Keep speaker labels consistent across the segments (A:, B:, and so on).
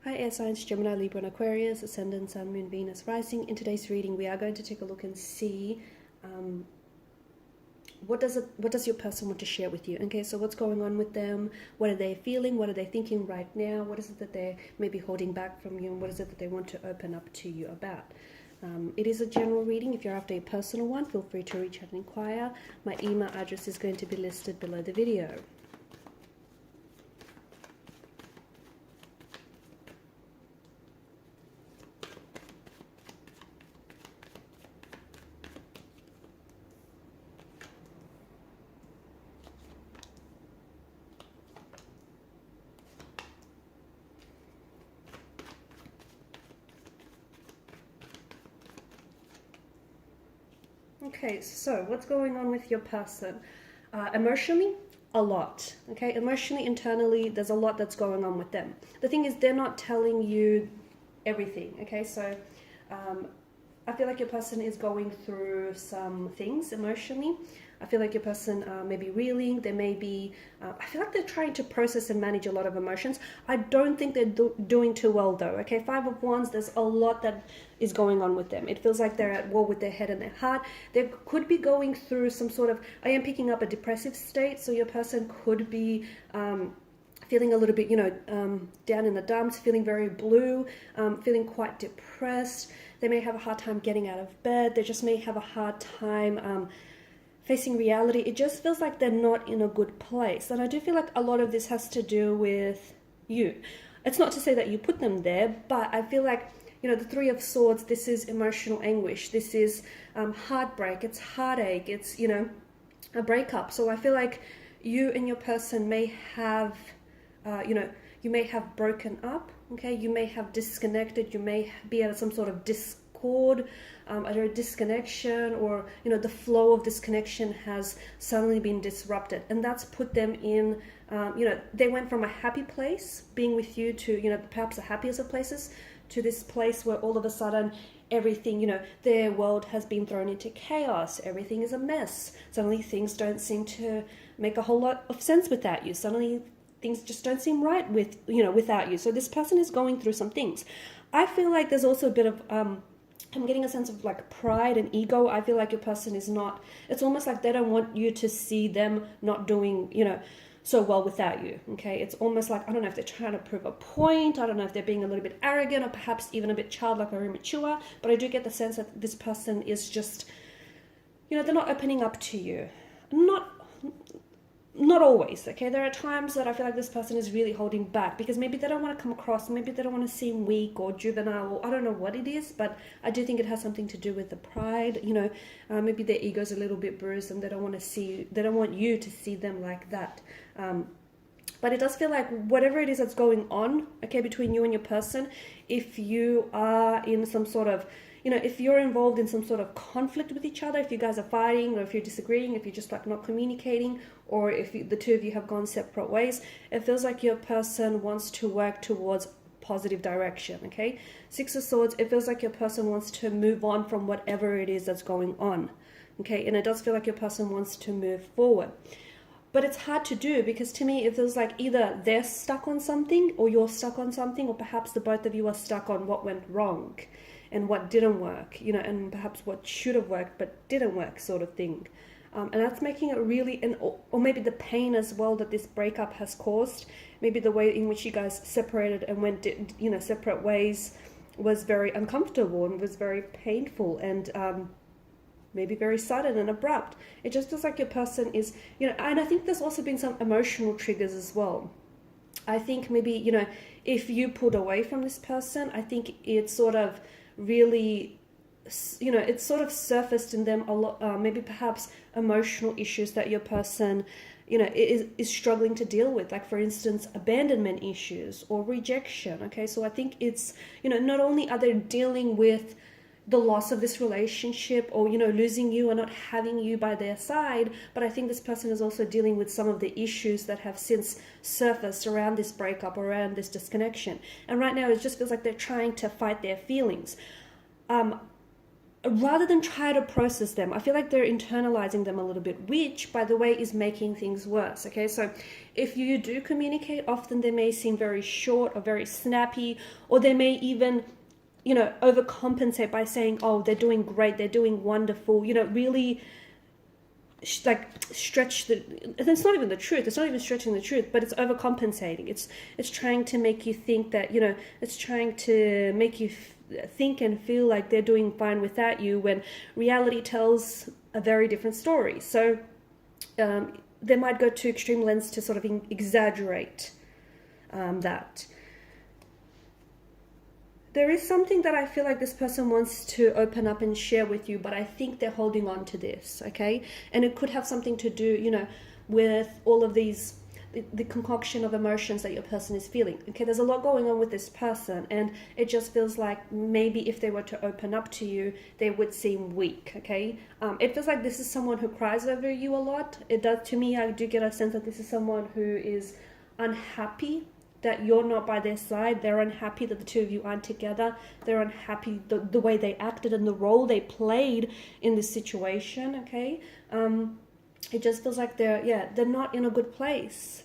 A: Hi air signs, Gemini, Libra and Aquarius, Ascendant, Sun, Moon, Venus, Rising. In today's reading we are going to take a look and see what does your person want to share with you. Okay, so what's going on with them, what are they feeling, what are they thinking right now, what is it that they're maybe holding back from you, and what is it that they want to open up to you about. It is a general reading. If you're after a personal one, feel free to reach out and inquire. My email address is going to be listed below the video. Okay, so what's going on with your person? Emotionally, a lot. Okay, emotionally, internally, there's a lot that's going on with them. The thing is, they're not telling you everything. Okay, so I feel like your person is going through some things emotionally. I feel like your person may be reeling. They may be, I feel like they're trying to process and manage a lot of emotions. I don't think they're doing too well though. Okay, Five of Wands, there's a lot that is going on with them. It feels like they're at war with their head and their heart. They could be going through some sort of, I am picking up a depressive state. So your person could be feeling a little bit, down in the dumps, feeling very blue, feeling quite depressed. They may have a hard time getting out of bed. They just may have a hard time facing reality. It just feels like they're not in a good place. And I do feel like a lot of this has to do with you. It's not to say that you put them there, but I feel like, the Three of Swords, this is emotional anguish. This is heartbreak. It's heartache. It's, a breakup. So I feel like you and your person may have, you may have broken up. Okay, you may have disconnected. You may be at some sort of discord, either a disconnection, or the flow of this connection has suddenly been disrupted, and that's put them in. They went from a happy place being with you to perhaps the happiest of places to this place where all of a sudden everything, their world has been thrown into chaos. Everything is a mess. Suddenly things don't seem to make a whole lot of sense without you. Suddenly things just don't seem right without you. So this person is going through some things. I feel like there's also a bit of I'm getting a sense of like pride and ego. I feel like your person is not, it's almost like they don't want you to see them not doing so well without you. Okay, it's almost like, I don't know if they're trying to prove a point. I don't know if they're being a little bit arrogant or perhaps even a bit childlike or immature, but I do get the sense that this person is just, they're not opening up to you. Not always, okay? There are times that I feel like this person is really holding back because maybe they don't want to come across, maybe they don't want to seem weak or juvenile, or I don't know what it is, but I do think it has something to do with the pride. Maybe their ego's a little bit bruised and they don't want you to see them like that. But it does feel like whatever it is that's going on, okay, between you and your person, if you are in some sort of, if you're involved in some sort of conflict with each other, if you guys are fighting, or if you're disagreeing, if you're just like not communicating, or if the two of you have gone separate ways, it feels like your person wants to work towards positive direction, okay? Six of Swords, it feels like your person wants to move on from whatever it is that's going on, okay? And it does feel like your person wants to move forward. But it's hard to do because to me it feels like either they're stuck on something or you're stuck on something, or perhaps the both of you are stuck on what went wrong and what didn't work, and perhaps what should have worked but didn't work, sort of thing. And that's making it really, or maybe the pain as well that this breakup has caused, maybe the way in which you guys separated and went, separate ways was very uncomfortable and was very painful and maybe very sudden and abrupt. It just feels like your person is, and I think there's also been some emotional triggers as well. I think maybe, if you pulled away from this person, I think it sort of really, it's sort of surfaced in them a lot, maybe perhaps emotional issues that your person, is struggling to deal with. Like, for instance, abandonment issues or rejection. Okay, so I think it's, not only are they dealing with the loss of this relationship or, losing you and not having you by their side, but I think this person is also dealing with some of the issues that have since surfaced around this breakup, around this disconnection. And right now it just feels like they're trying to fight their feelings. rather than try to process them, I feel like they're internalizing them a little bit, which, by the way, is making things worse. Okay, so if you do communicate, often they may seem very short or very snappy, or they may even, you know, overcompensate by saying, oh, they're doing great, they're doing wonderful, you know, really like stretch the, it's not even the truth, it's not even stretching the truth, but it's overcompensating. It's trying to make you think that, you know, it's trying to make you think and feel like they're doing fine without you, when reality tells a very different story. So they might go to extreme lengths to sort of exaggerate that. There is something that I feel like this person wants to open up and share with you, but I think they're holding on to this, okay? And it could have something to do, you know, with all of these, the concoction of emotions that your person is feeling. Okay, there's a lot going on with this person, and it just feels like maybe if they were to open up to you, they would seem weak, okay? It feels like this is someone who cries over you a lot. It does, to me, I do get a sense that this is someone who is unhappy that you're not by their side. They're unhappy that the two of you aren't together. They're unhappy the way they acted and the role they played in this situation, okay? It just feels like they're not in a good place.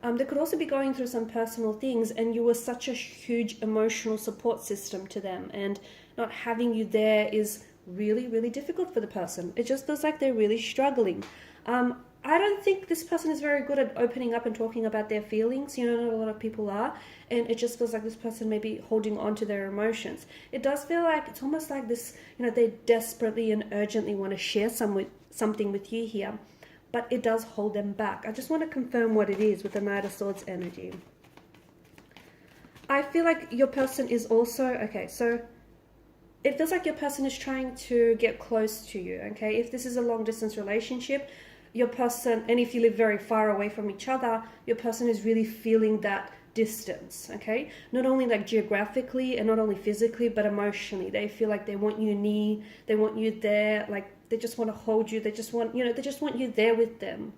A: They could also be going through some personal things, and you were such a huge emotional support system to them, and not having you there is really, really difficult for the person. It just feels like they're really struggling. I don't think this person is very good at opening up and talking about their feelings. You know, not a lot of people are. And it just feels like this person may be holding on to their emotions. It does feel like, it's almost like this, you know, they desperately and urgently want to share something with you here. But it does hold them back. I just want to confirm what it is with the Knight of Swords energy. I feel like your person is also, okay, so it feels like your person is trying to get close to you, okay? If this is a long distance relationship, your person, and if you live very far away from each other, your person is really feeling that distance, okay? Not only like geographically and not only physically, but emotionally. They feel like they want you near, they want you there, like they just want to hold you. They just want, you know, they just want you there with them.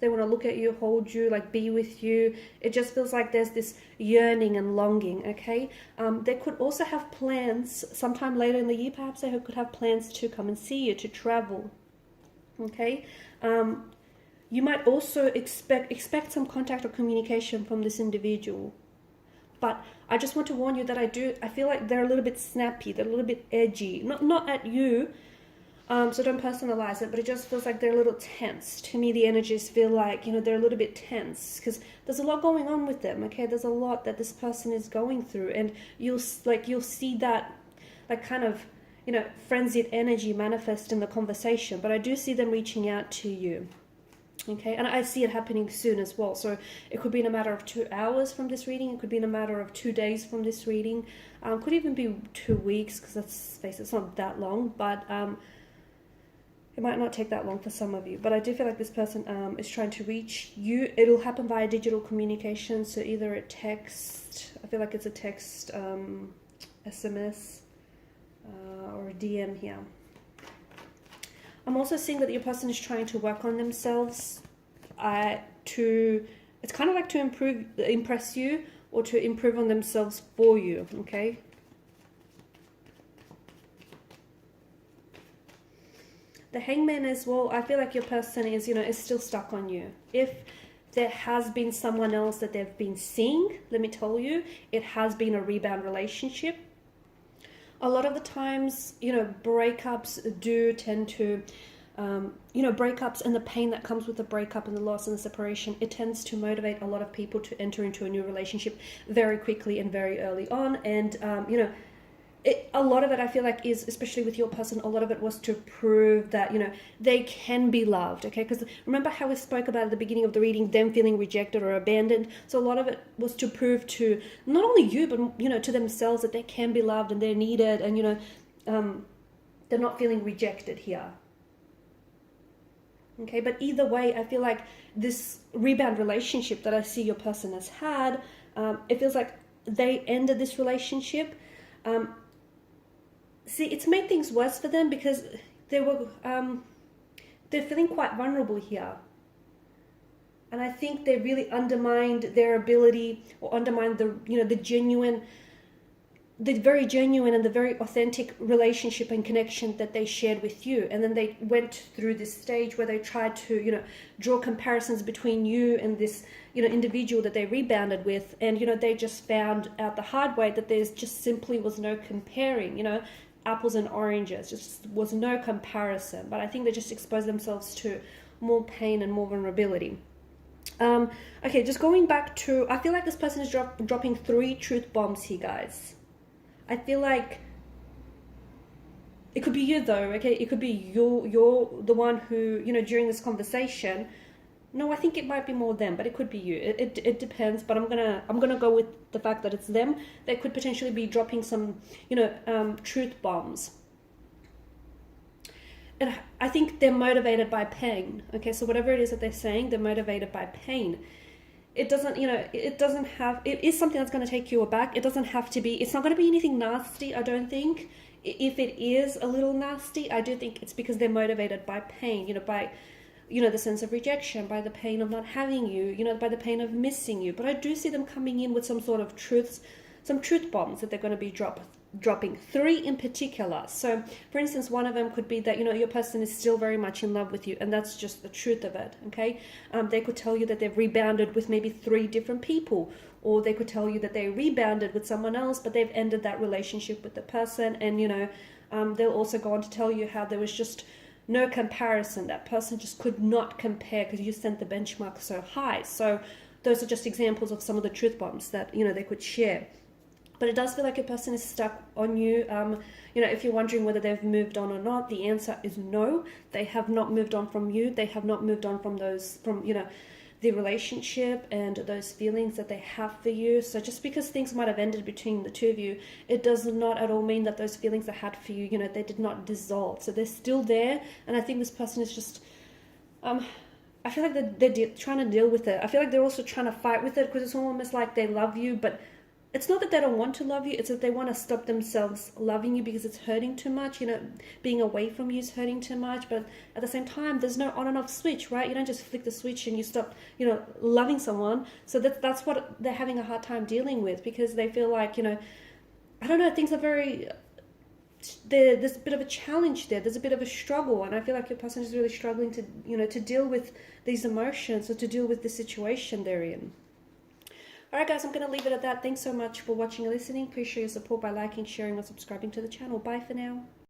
A: They want to look at you, hold you, like be with you. It just feels like there's this yearning and longing, okay? They could also have plans sometime later in the year. Perhaps they could have plans to come and see you, to travel, okay? You might also expect some contact or communication from this individual. But I just want to warn you that I feel like they're a little bit snappy, they're a little bit edgy. Not at you, so don't personalize it, but it just feels like they're a little tense. To me, the energies feel like, you know, they're a little bit tense because there's a lot going on with them, okay? There's a lot that this person is going through, and you'll see that, like, kind of, you know, frenzied energy manifest in the conversation. But I do see them reaching out to you, okay? And I see it happening soon as well. So it could be in a matter of 2 hours from this reading. It could be in a matter of 2 days from this reading. Could even be 2 weeks, because let's face it, it's not that long. But it might not take that long for some of you. But I do feel like this person is trying to reach you. It'll happen via digital communication. So either a text, I feel like it's a text, SMS, or a DM here. I'm also seeing that your person is trying to work on themselves it's kind of like to impress you, or to improve on themselves for you, okay? The Hangman as well, I feel like your person is, you know, is still stuck on you. If there has been someone else that they've been seeing, let me tell you, it has been a rebound relationship. A lot of the times, you know, breakups do tend to, you know, breakups and the pain that comes with the breakup and the loss and the separation, it tends to motivate a lot of people to enter into a new relationship very quickly and very early on. And, you know, a lot of it, I feel like, is, especially with your person, a lot of it was to prove that, you know, they can be loved, okay? Because remember how we spoke about at the beginning of the reading, them feeling rejected or abandoned? So a lot of it was to prove to not only you, but, you know, to themselves that they can be loved and they're needed, and, you know, they're not feeling rejected here. Okay, but either way, I feel like this rebound relationship that I see your person has had, it feels like they ended this relationship. See, it's made things worse for them because they're feeling quite vulnerable here. And I think they really undermined their ability, or undermined the, you know, the genuine the very genuine and the very authentic relationship and connection that they shared with you. And then they went through this stage where they tried to, you know, draw comparisons between you and this, you know, individual that they rebounded with. And, you know, they just found out the hard way that there's just simply was no comparing, you know, apples and oranges, just was no comparison. But I think they just exposed themselves to more pain and more vulnerability. Okay, just going back to, I feel like this person is dropping 3 truth bombs here, guys. I feel like it could be you though, okay? It could be you're the one who, you know, during this conversation, no, I think it might be more them, but it could be you. It depends, but I'm gonna go with the fact that it's them. They could potentially be dropping some, you know, truth bombs. And I think they're motivated by pain, okay? So whatever it is that they're saying, they're motivated by pain. It doesn't, you know, it doesn't have, it is something that's going to take you aback. It doesn't have to be, it's not going to be anything nasty, I don't think. If it is a little nasty, I do think it's because they're motivated by pain, you know, by, you know, the sense of rejection, by the pain of not having you, you know, by the pain of missing you. But I do see them coming in with some sort of truths, some truth bombs that they're going to be dropping 3 in particular. So for instance, one of them could be that, you know, your person is still very much in love with you, and that's just the truth of it, okay? They could tell you that they've rebounded with maybe 3 different people, or they could tell you that they rebounded with someone else, but they've ended that relationship with the person. And, you know, they'll also go on to tell you how there was just no comparison. That person just could not compare because you sent the benchmark so high. So those are just examples of some of the truth bombs that, you know, they could share. But it does feel like a person is stuck on you. You know, if you're wondering whether they've moved on or not, the answer is no. They have not moved on from you. They have not moved on from those, from, you know, the relationship and those feelings that they have for you. So just because things might have ended between the two of you, it does not at all mean that those feelings they had for you, you know, they did not dissolve. So they're still there. And I think this person is just, I feel like they're trying to deal with it. I feel like they're also trying to fight with it, because it's almost like they love you, but it's not that they don't want to love you, it's that they want to stop themselves loving you because it's hurting too much. You know, being away from you is hurting too much. But at the same time, there's no on and off switch, right? You don't just flick the switch and you stop, you know, loving someone. So that's what they're having a hard time dealing with, because they feel like, you know, I don't know, things are very, there's a bit of a challenge there. There's a bit of a struggle. And I feel like your person is really struggling to, you know, to deal with these emotions, or to deal with the situation they're in. Alright guys, I'm going to leave it at that. Thanks so much for watching and listening. Please show your support by liking, sharing, or subscribing to the channel. Bye for now.